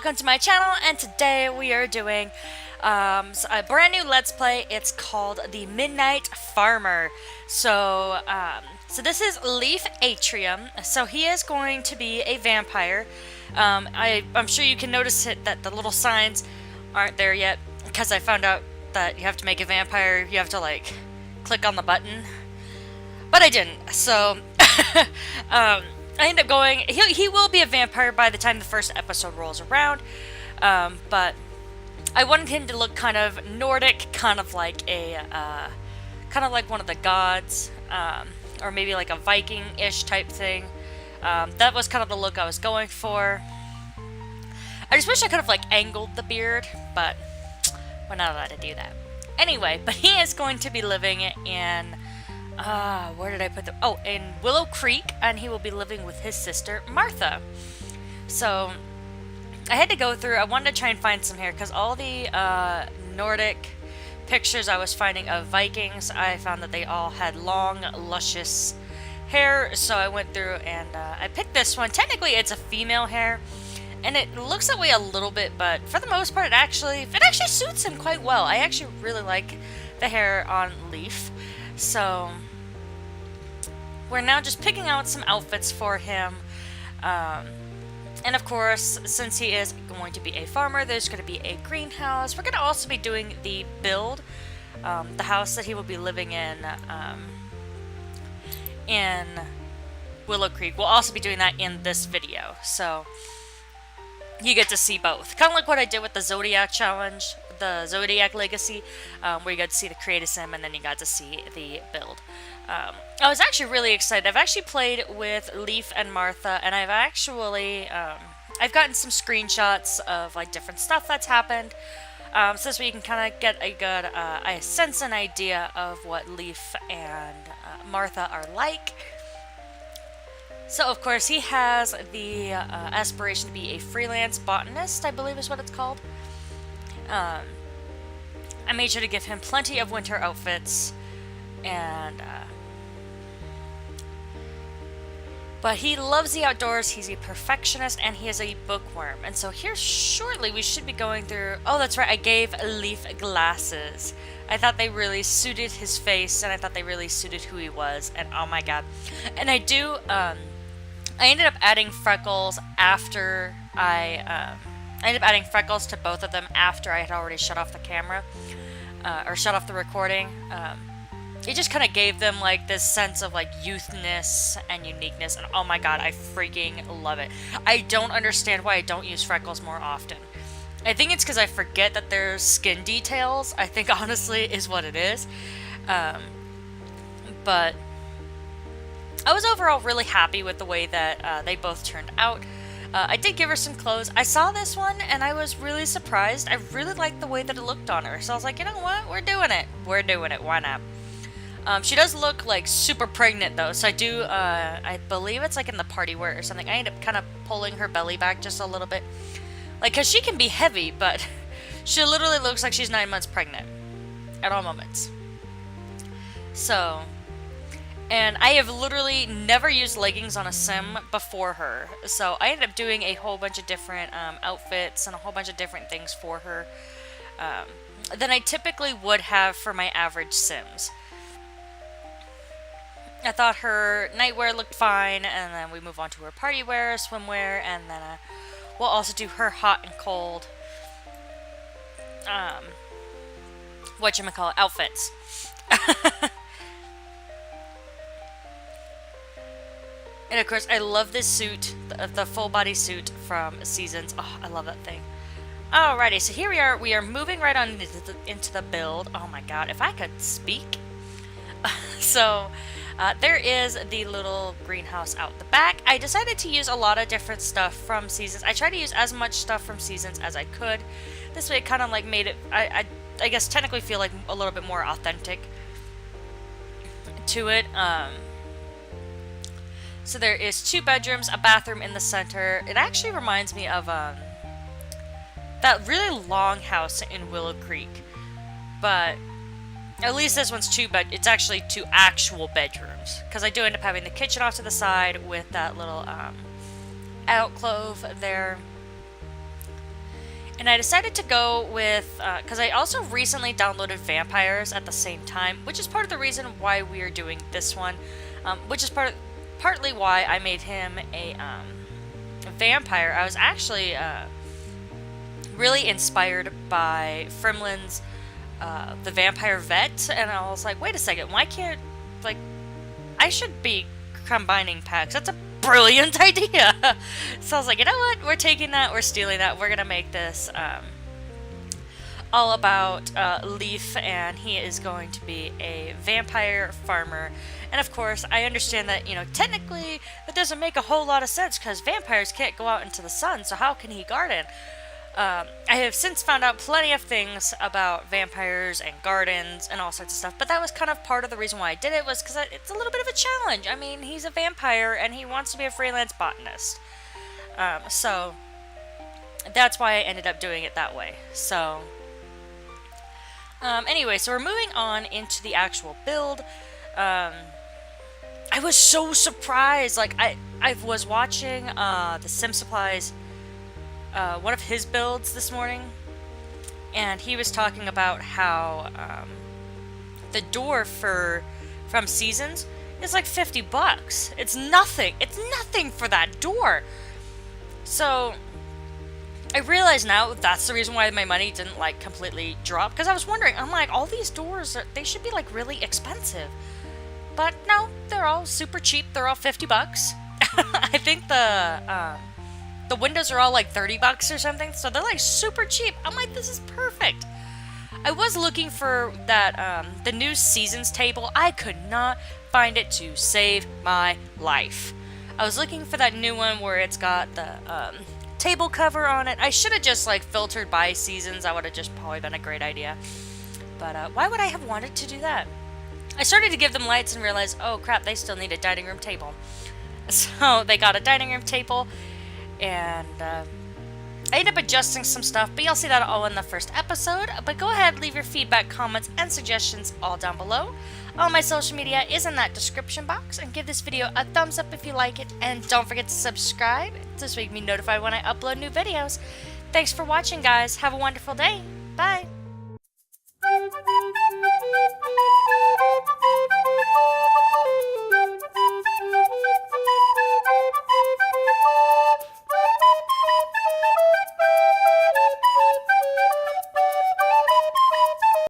welcome to my channel, and today we are doing a brand new Let's Play. It's called The Midnight Farmer. So this is Leif Atrium. So he is going to be a vampire. I'm sure you can notice that the little signs aren't there yet, because I found out that you have to make a vampire, you have to like click on the button, but I didn't. So I end up going, he will be a vampire by the time the first episode rolls around, but I wanted him to look kind of Nordic, kind of like one of the gods, or maybe like a Viking-ish type thing. That was kind of the look I was going for. I just wish I could have like angled the beard, but we're not allowed to do that. Anyway, but he is going to be living in where did I put them? Oh, in Willow Creek, and he will be living with his sister, Martha. So, I had to go through, I wanted to try and find some hair, because all the Nordic pictures I was finding of Vikings, I found that they all had long, luscious hair, so I went through and I picked this one. Technically, it's a female hair, and it looks that way a little bit, but for the most part, it actually suits him quite well. I actually really like the hair on Leif. So we're now just picking out some outfits for him, and of course, since he is going to be a farmer, there's going to be a greenhouse. We're going to also be doing the build, the house that he will be living in Willow Creek. We'll also be doing that in this video, so you get to see both. Kind of like what I did with the Zodiac Challenge, the Zodiac Legacy, where you got to see the creative sim and then you got to see the build. I was actually really excited. I've actually played with Leif and Martha, and I've actually I've gotten some screenshots of like different stuff that's happened, so this way you can kind of get a good sense and idea of what Leif and Martha are like. So of course he has the aspiration to be a freelance botanist, I believe is what it's called. I made sure to give him plenty of winter outfits, and but he loves the outdoors, he's a perfectionist, and he is a bookworm. And so here shortly we should be going through, oh that's right, I gave Leif glasses. I thought they really suited his face, and I thought they really suited who he was, and oh my god. And I ended up adding freckles after I ended up adding freckles to both of them after I had already shut off the camera, or shut off the recording. It just kind of gave them like this sense of like youthness and uniqueness, and oh my god, I freaking love it. I don't understand why I don't use freckles more often. I think it's because I forget that there's skin details, I think honestly is what it is. But I was overall really happy with the way that they both turned out. I did give her some clothes. I saw this one and I was really surprised. I really liked the way that it looked on her. So I was like, you know what? We're doing it. We're doing it. Why not? She does look like super pregnant though. So I do, I believe it's like in the party wear or something. I end up kind of pulling her belly back just a little bit. Like, cause she can be heavy, but she literally looks like she's 9 months pregnant at all moments. So, and I have literally never used leggings on a sim before her. So I ended up doing a whole bunch of different outfits and a whole bunch of different things for her than I typically would have for my average sims. I thought her nightwear looked fine, and then we move on to her party wear, swimwear, and then we'll also do her hot and cold whatchamacallit, outfits. And of course, I love this suit, the full body suit from Seasons. Oh, I love that thing. Alrighty, so here we are. We are moving right on into the build. Oh my god, if I could speak. So, there is the little greenhouse out the back. I decided to use a lot of different stuff from Seasons. I tried to use as much stuff from Seasons as I could. This way it kind of like made it, I guess technically feel like a little bit more authentic to it. So there is 2 bedrooms, a bathroom in the center. It actually reminds me of that really long house in Willow Creek. But at least this one's it's actually 2 actual bedrooms. Because I do end up having the kitchen off to the side with that little alcove there. And I decided to go with, because I also recently downloaded Vampires at the same time, which is part of the reason why we are doing this one, which is partly why I made him a vampire. I was actually really inspired by Frimlin's The Vampire Vet, and I was like, wait a second, why can't, like, I should be combining packs. That's a brilliant idea. So I was like, you know what? We're taking that. We're stealing that. We're gonna make this all about Leif, and he is going to be a vampire farmer. And of course, I understand that, you know, technically that doesn't make a whole lot of sense because vampires can't go out into the sun. So how can he garden? I have since found out plenty of things about vampires and gardens and all sorts of stuff, but that was kind of part of the reason why I did it, was because it's a little bit of a challenge. I mean, he's a vampire and he wants to be a freelance botanist. So that's why I ended up doing it that way. So anyway, so we're moving on into the actual build. I was so surprised. Like, I was watching the Sim Supplies one of his builds this morning, and he was talking about how the door from Seasons is like $50. It's nothing. It's nothing for that door. So I realize now that's the reason why my money didn't like completely drop, because I was wondering, I'm like, all these doors they should be like really expensive, but no, they're all super cheap. They're all $50. I think the windows are all like $30 or something, so they're like super cheap. I'm like, this is perfect. I was looking for that, the new Seasons table. I could not find it to save my life. I was looking for that new one where it's got the table cover on it. I should have just like filtered by Seasons. That would have just probably been a great idea. But why would I have wanted to do that? I started to give them lights and realized, oh crap, they still need a dining room table. So they got a dining room table. And I ended up adjusting some stuff, but you'll see that all in the first episode. But go ahead, leave your feedback, comments, and suggestions all down below. All my social media is in that description box, and give this video a thumbs up if you like it, and don't forget to subscribe to make me notified when I upload new videos. Thanks for watching, guys. Have a wonderful day. Bye.